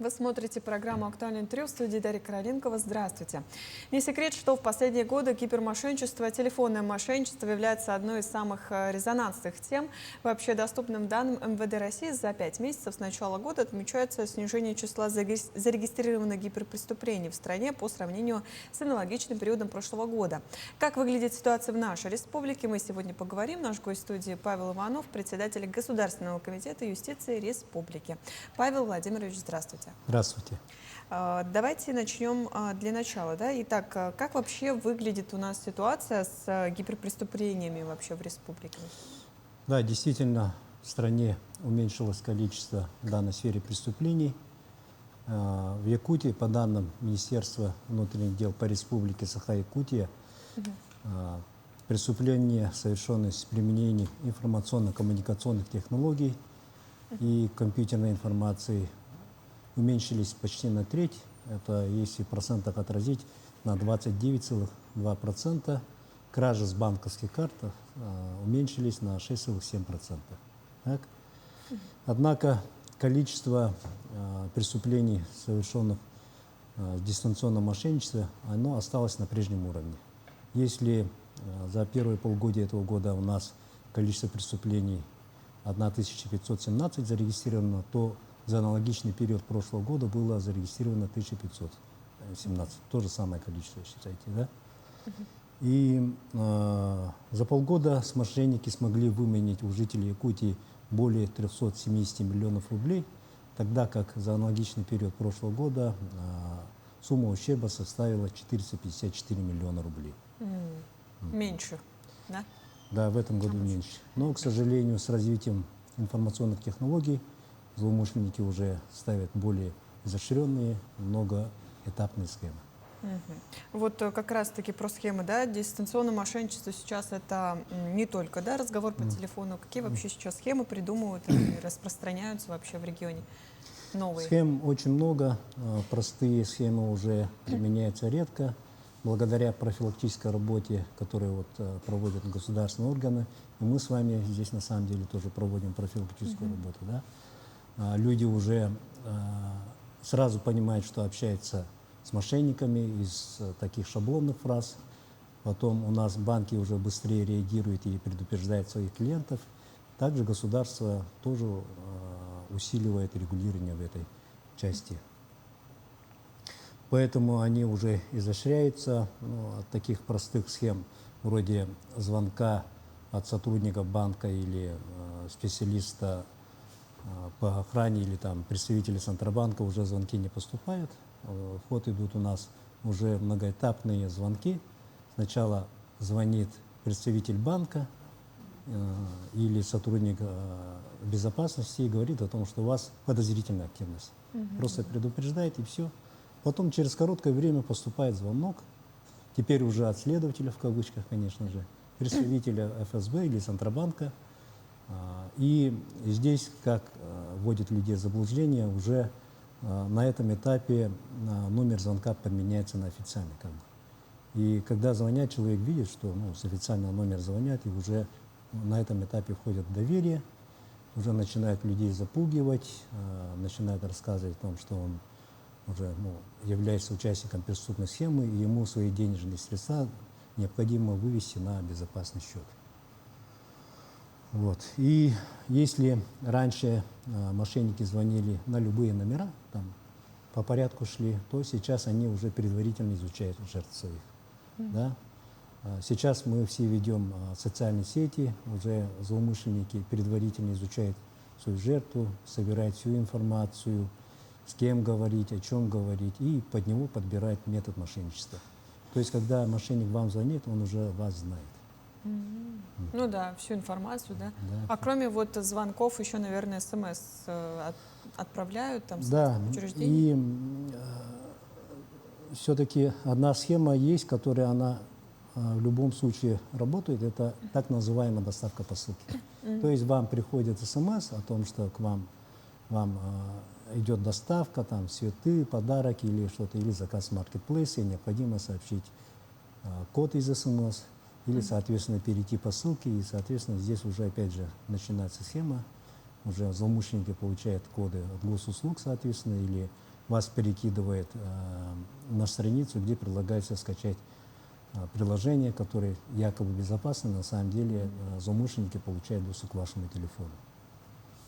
Вы смотрите программу «Актуальное интервью» в студии Дарья Короленкова. Здравствуйте. Не секрет, что в последние годы кибермошенничество, телефонное мошенничество является одной из самых резонансных тем. По общедоступным данным МВД России за 5 месяцев с начала года отмечается снижение числа зарегистрированных гиперпреступлений в стране по сравнению с аналогичным периодом прошлого года. Как выглядит ситуация в нашей республике, мы сегодня поговорим. Наш гость студии Павел Иванов, председатель Государственного комитета юстиции республики. Павел Владимирович, здравствуйте. Здравствуйте. Давайте начнем для начала. Итак, как вообще выглядит у нас ситуация с гиперпреступлениями вообще в республике? Да, действительно, в стране уменьшилось количество в данной сфере преступлений. В Якутии, по данным Министерства внутренних дел по республике Саха-Якутия, преступления, совершенные с применением информационно-коммуникационных технологий и компьютерной информации, уменьшились почти на треть. Это, если в процентах отразить, на 29,2%. Кражи с банковских карт уменьшились на 6,7%. Так? Однако количество преступлений, совершенных в дистанционном мошенничестве, оно осталось на прежнем уровне. Если за первые полгодия этого года у нас количество преступлений 1517 зарегистрировано, то за аналогичный период прошлого года было зарегистрировано 1517. То же самое количество, считайте, да? И за полгода мошенники смогли выменить у жителей Якутии более 370 миллионов рублей, тогда как за аналогичный период прошлого года сумма ущерба составила 454 миллиона рублей. Меньше, да? Да, в этом году меньше. Но, к сожалению, с развитием информационных технологий злоумышленники уже ставят более изощренные, многоэтапные схемы. Вот как раз-таки про схемы, да, дистанционное мошенничество сейчас это не только, да, разговор по телефону. Какие вообще сейчас схемы придумывают и распространяются вообще в регионе? Новые? Схем очень много, простые схемы уже применяются редко. Благодаря профилактической работе, которую проводят государственные органы, и мы с вами здесь на самом деле тоже проводим профилактическую работу. Да? Люди уже сразу понимают, что общаются с мошенниками из таких шаблонных фраз. Потом у нас банки уже быстрее реагируют и предупреждают своих клиентов. Также государство тоже усиливает регулирование в этой части. Поэтому они уже изощряются от таких простых схем, вроде звонка от сотрудника банка или специалиста по охране или там представителя Центробанка уже звонки не поступают. В ход идут у нас уже многоэтапные звонки. Сначала звонит представитель банка или сотрудник безопасности и говорит о том, что у вас подозрительная активность. Просто предупреждает и все. Потом через короткое время поступает звонок, теперь уже от следователя, в кавычках, конечно же, представителя ФСБ или Центробанка. И здесь, как вводят людей в заблуждение, уже на этом этапе номер звонка поменяется на официальный. И когда звонят, человек видит, что с официального номера звонят, и уже на этом этапе входит в доверие, уже начинают людей запугивать, начинают рассказывать о том, что он уже является участником преступной схемы, и ему свои денежные средства необходимо вывести на безопасный счет. И если раньше мошенники звонили на любые номера, там, по порядку шли, то сейчас они уже предварительно изучают жертв своих. Да? Сейчас мы все ведем социальные сети, уже злоумышленники предварительно изучают свою жертву, собирают всю информацию, с кем говорить, о чем говорить, и под него подбирает метод мошенничества. То есть, когда мошенник вам звонит, он уже вас знает. Ну да, всю информацию, да? Да. А кроме звонков, еще, наверное, СМС отправляют там с Да, учреждений? и все-таки одна схема есть, которая она в любом случае работает, это так называемая доставка посылки. То есть вам приходит СМС о том, что к вам идет доставка, там, цветы, подарок или что-то, или заказ в маркетплейсе, необходимо сообщить код из СМС, или, соответственно, перейти по ссылке, и, соответственно, здесь уже, опять же, начинается схема, уже злоумышленники получают коды от госуслуг, соответственно, или вас перекидывает на страницу, где предлагается скачать приложение, которое якобы безопасно, на самом деле злоумышленники получают доступ к вашему телефону.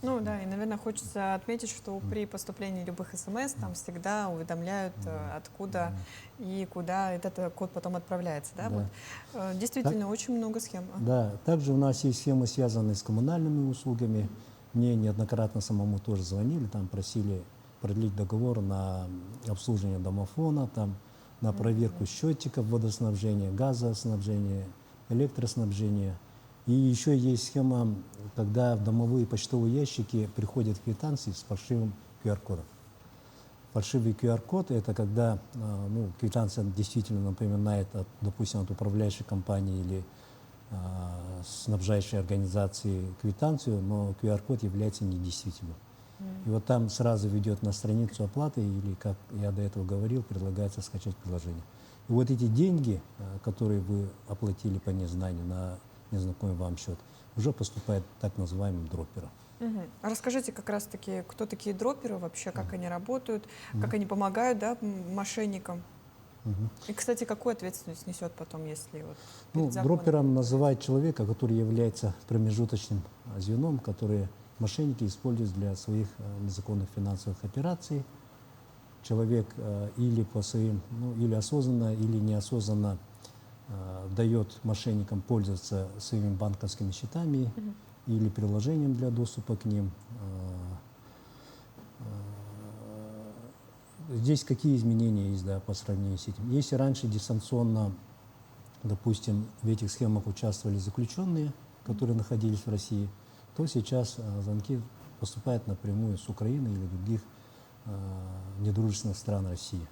Ну да, и, наверное, хочется отметить, что при поступлении любых СМС там всегда уведомляют, откуда и куда этот код потом отправляется. Да? Да. Вот, действительно, очень много схем. Да, также у нас есть схемы, связанные с коммунальными услугами. Мне неоднократно самому тоже звонили, там просили продлить договор на обслуживание домофона, там, на проверку счетчиков водоснабжения, газоснабжения, электроснабжения. И еще есть схема, когда в домовые почтовые ящики приходят квитанции с фальшивым QR-кодом. Фальшивый QR-код – это когда квитанция действительно напоминает, допустим, от управляющей компании или снабжающей организации квитанцию, но QR-код является недействительным. И вот там сразу ведет на страницу оплаты, или, как я до этого говорил, предлагается скачать приложение. И вот эти деньги, которые вы оплатили по незнанию на незнакомый вам счет, уже поступают так называемым дропперам. Расскажите как раз-таки, кто такие дропперы вообще, как они работают, как они помогают, да, мошенникам. И, кстати, какую ответственность несет потом, если вот перед законом? Дроппером называют человека, который является промежуточным звеном, который мошенники используют для своих незаконных финансовых операций. Человек или по своим, или осознанно, или неосознанно дает мошенникам пользоваться своими банковскими счетами или приложением для доступа к ним. Здесь какие изменения есть, да, по сравнению с этим? Если раньше дистанционно, допустим, в этих схемах участвовали заключенные, которые находились в России, то сейчас звонки поступают напрямую с Украины или других недружественных стран России.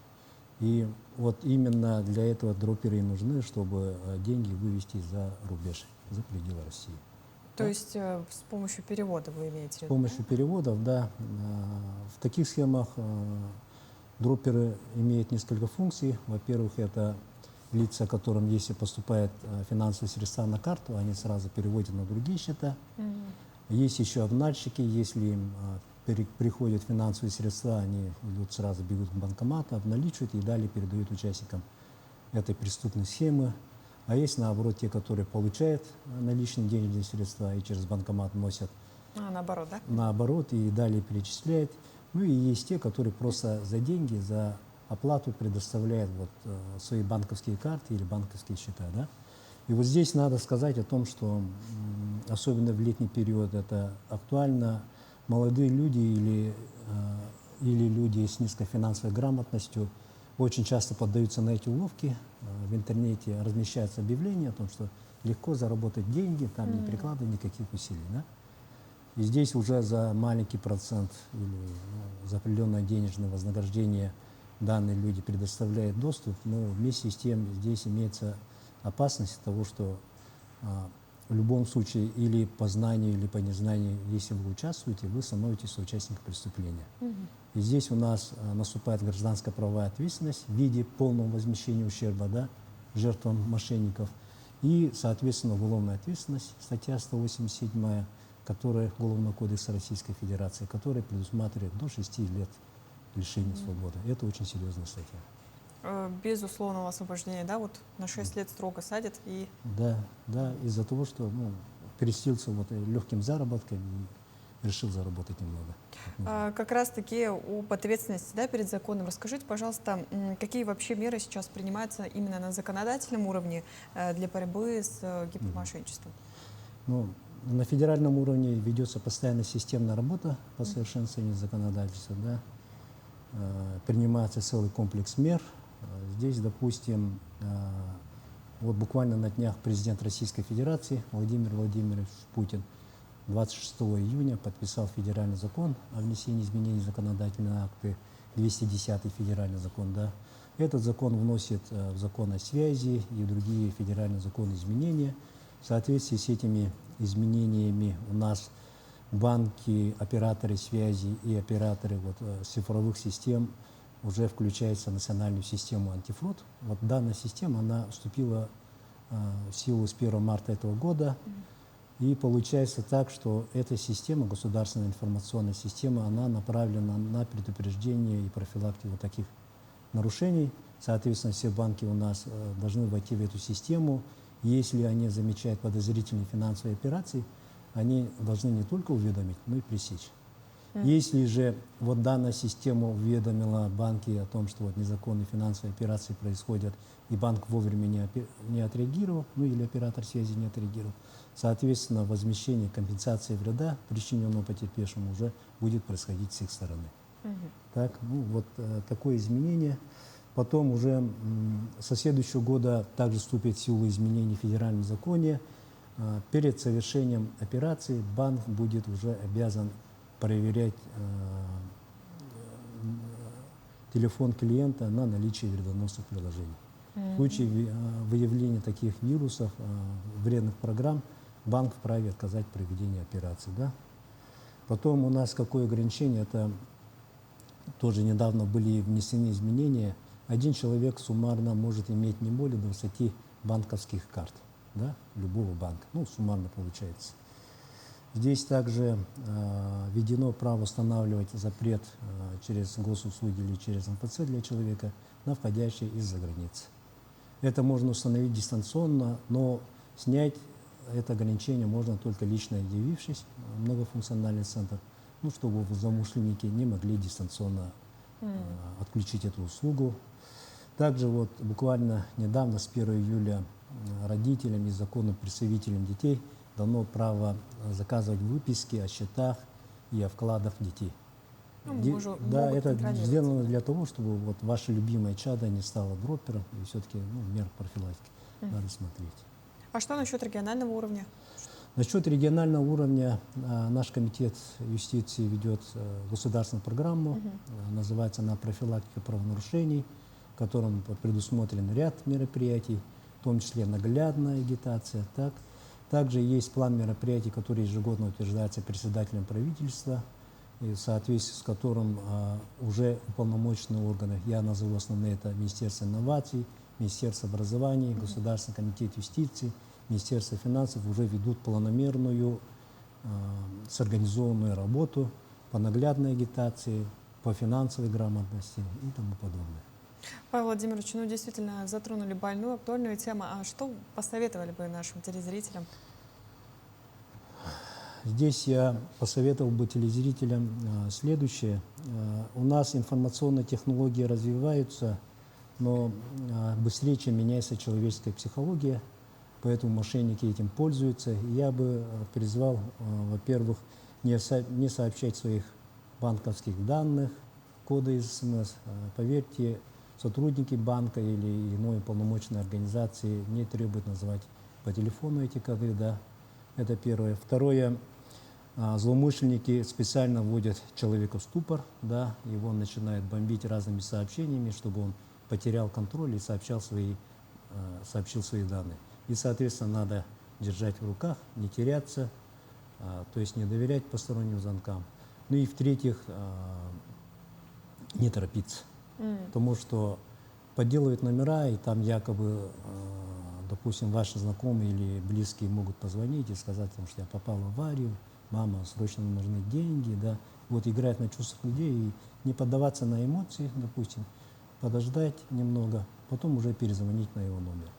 И вот именно для этого дропперы и нужны, чтобы деньги вывести за рубеж, за пределы России. То есть с помощью перевода вы имеете в виду? С помощью переводов, да. В таких схемах дропперы имеют несколько функций. Во-первых, это лица, которым, если поступают финансовые средства на карту, они сразу переводят на другие счета. Есть еще обнальщики, если им приходят финансовые средства, они идут сразу, бегут к банкомату, обналичивают и далее передают участникам этой преступной схемы. А есть, наоборот, те, которые получают наличные денежные средства и через банкомат носят. Наоборот, да? Наоборот, и далее перечисляют. Ну и есть те, которые просто за деньги, за оплату предоставляют свои банковские карты или банковские счета. Да? И вот здесь надо сказать о том, что особенно в летний период это актуально. Молодые люди или люди с низкой финансовой грамотностью очень часто поддаются на эти уловки. В интернете размещаются объявления о том, что легко заработать деньги, там не прикладывая никаких усилий. Да? И здесь уже за маленький процент или за определенное денежное вознаграждение данные люди предоставляют доступ, но вместе с тем здесь имеется опасность того, что в любом случае или по знанию, или по незнанию, если вы участвуете, вы становитесь соучастником преступления. И здесь у нас наступает гражданская правовая ответственность в виде полного возмещения ущерба, да, жертвам мошенников. И, соответственно, уголовная ответственность, статья 187, которая Уголовного кодекса Российской Федерации, которая предусматривает до 6 лет лишения свободы. Это очень серьезная статья. Без условного освобождения, да, вот на 6 лет строго садят и... Да, из-за того, что перестился легким заработком и решил заработать немного. Как раз-таки об ответственности, да, перед законом. Расскажите, пожалуйста, какие вообще меры сейчас принимаются именно на законодательном уровне для борьбы с гипермошенничеством? На федеральном уровне ведется постоянно системная работа по совершенствованию законодательства. Да. Принимается целый комплекс мер. Здесь, допустим, вот буквально на днях президент Российской Федерации Владимир Владимирович Путин 26 июня подписал федеральный закон о внесении изменений в законодательные акты, 210-й федеральный закон. Да. Этот закон вносит в закон о связи и другие федеральные законы изменения. В соответствии с этими изменениями у нас банки, операторы связи и операторы цифровых систем уже включаются в национальную систему антифрод. Вот данная система, она вступила в силу с 1 марта этого года. И получается так, что эта система, государственная информационная система, она направлена на предупреждение и профилактику таких нарушений. Соответственно, все банки у нас должны войти в эту систему. Если они замечают подозрительные финансовые операции, они должны не только уведомить, но и пресечь. Если же вот данная система уведомила банки о том, что вот незаконные финансовые операции происходят, и банк вовремя не отреагировал, ну или оператор связи не отреагировал, соответственно, возмещение компенсации вреда, причиненного потерпевшему, уже будет происходить с их стороны. Так, ну вот такое изменение. Потом уже со следующего года также вступит в силу изменений в федеральном законе. Перед совершением операции банк будет уже обязан проверять телефон клиента на наличие вредоносных приложений. В случае выявления таких вирусов, вредных программ, банк вправе отказать в проведении операции. Да? Потом у нас какое ограничение, это тоже недавно были внесены изменения. Один человек суммарно может иметь не более 20 банковских карт, да, любого банка, ну, суммарно получается. Здесь также введено право устанавливать запрет через госуслуги или через МФЦ для человека на входящие из-за границы. Это можно установить дистанционно, но снять это ограничение можно только лично явившись в многофункциональный центр, ну, чтобы злоумышленники не могли дистанционно отключить эту услугу. Также вот буквально недавно, с 1 июля, родителям и законным представителям детей дано право заказывать выписки о счетах и о вкладах детей. Да, это сделано для того, чтобы вот ваше любимое чадо не стало дропером, и все-таки мер профилактики надо смотреть. А что насчет регионального уровня? Насчет регионального уровня наш комитет юстиции ведет государственную программу, называется она «Профилактика правонарушений», в котором предусмотрен ряд мероприятий, в том числе наглядная агитация. Также есть план мероприятий, который ежегодно утверждается председателем правительства, и в соответствии с которым уже уполномоченные органы, я назову основные, это Министерство инноваций, Министерство образования, Государственный комитет юстиции, Министерство финансов уже ведут планомерную, сорганизованную работу по наглядной агитации, по финансовой грамотности и тому подобное. Павел Владимирович, ну действительно затронули больную, актуальную тему. А что посоветовали бы нашим телезрителям? Здесь я посоветовал бы телезрителям следующее. У нас информационные технологии развиваются, но быстрее, чем меняется человеческая психология, поэтому мошенники этим пользуются. Я бы призвал, во-первых, не сообщать своих банковских данных, коды из СМС. Поверьте, сотрудники банка или иной полномочной организации не требуют называть по телефону эти коды, да. Это первое. Второе, злоумышленники специально вводят человека в ступор, да, его начинают бомбить разными сообщениями, чтобы он потерял контроль и сообщил свои данные. И, соответственно, надо держать в руках, не теряться, то есть не доверять посторонним звонкам. Ну и в-третьих, не торопиться, потому что подделывают номера, и там якобы, допустим, ваши знакомые или близкие могут позвонить и сказать, что я попал в аварию, мама, срочно нужны деньги, да. Вот играть на чувствах людей и не поддаваться на эмоции, допустим, подождать немного, потом уже перезвонить на его номер.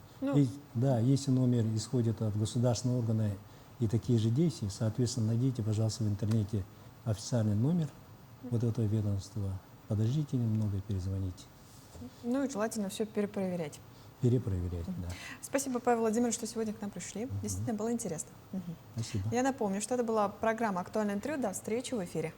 Да, если номер исходит от государственного органа и такие же действия, соответственно, найдите, пожалуйста, в интернете официальный номер вот этого ведомства, подождите немного и перезвоните. Ну и желательно все перепроверять. Перепроверять, да. Спасибо, Павел Владимирович, что сегодня к нам пришли. Действительно было интересно. Спасибо. Я напомню, что это была программа «Актуальное интервью». До встречи в эфире.